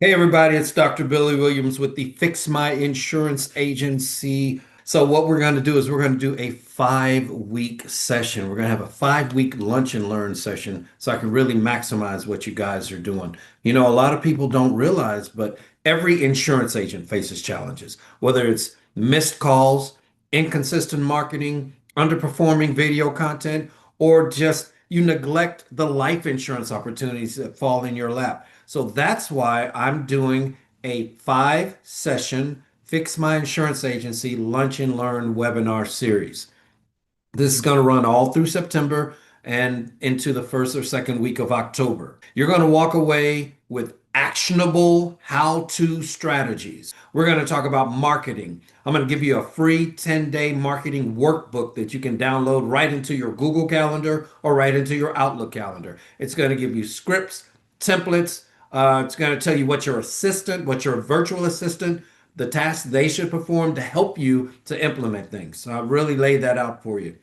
Hey everybody, it's Dr. Billy Williams with the Fix My Insurance Agency. So what we're going to do is we're going to do a 5-week session. We're going to have a 5-week lunch and learn session so I can really maximize what you guys are doing. You know, a lot of people don't realize, but every insurance agent faces challenges, whether it's missed calls, inconsistent marketing, underperforming video content, or just you neglect the life insurance opportunities that fall in your lap. So that's why I'm doing a 5-session Fix My Insurance Agency Lunch and Learn webinar series. This is going to run all through September and into the first or second week of October. You're going to walk away with actionable how-to strategies. We're going to talk about marketing. I'm going to give you a free 10-day marketing workbook that you can download right into your Google Calendar or right into your Outlook calendar. It's going to give you scripts, templates. It's going to tell you what your assistant, what your virtual assistant, the tasks they should perform to help you to implement things. So I really laid that out for you.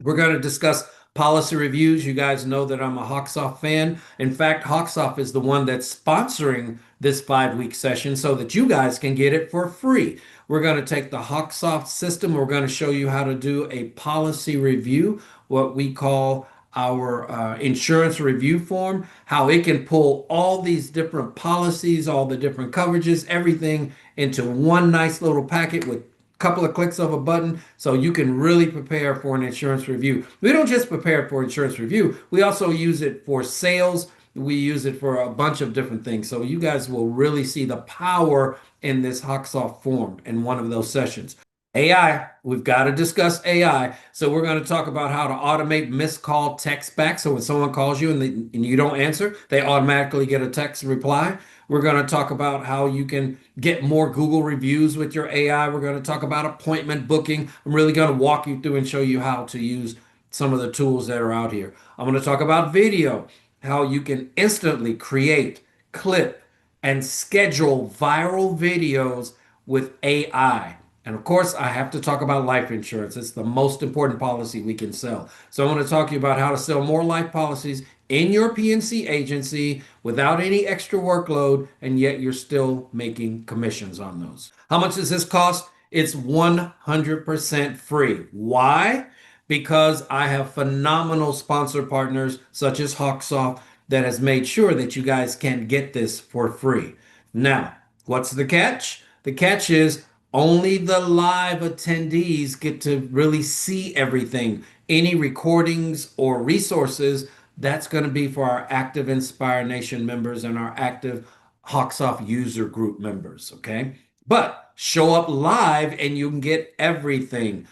We're going to discuss policy reviews. You guys know that I'm a HawkSoft fan. In fact, HawkSoft is the one that's sponsoring this 5-week session so that you guys can get it for free. We're going to take the HawkSoft system. We're going to show you how to do a policy review, what we call our insurance review form, how it can pull all these different policies, all the different coverages, everything into one nice little packet with couple of clicks of a button so you can really prepare for an insurance review. We don't just prepare for insurance review, we also use it for sales. We use it for a bunch of different things. So you guys will really see the power in this HawkSoft form in one of those sessions. AI, we've got to discuss AI. So we're going to talk about how to automate missed call text back. So when someone calls you and you don't answer, they automatically get a text reply. We're going to talk about how you can get more Google reviews with your AI. We're going to talk about appointment booking. I'm really going to walk you through and show you how to use some of the tools that are out here. I'm going to talk about video, how you can instantly create, clip, and schedule viral videos with AI. And of course, I have to talk about life insurance. It's the most important policy we can sell. So I want to talk to you about how to sell more life policies in your PNC agency without any extra workload, and yet you're still making commissions on those. How much does this cost? It's 100% free. Why? Because I have phenomenal sponsor partners such as HawkSoft that has made sure that you guys can get this for free. Now, what's the catch? The catch is only the live attendees get to really see everything. Any recordings or resources, that's going to be for our active Inspire Nation members and our active HawkSoft user group members, okay? But show up live and you can get everything.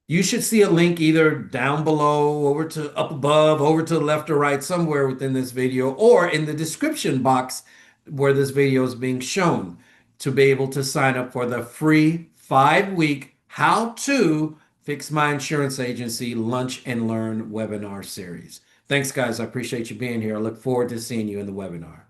You should see a link either down below, over to up above, over to the left or right, somewhere within this video, or in the description box where this video is being shown to be able to sign up for the free 5-week How to Fix My Insurance Agency Lunch and Learn webinar series. Thanks, guys. I appreciate you being here. I look forward to seeing you in the webinar.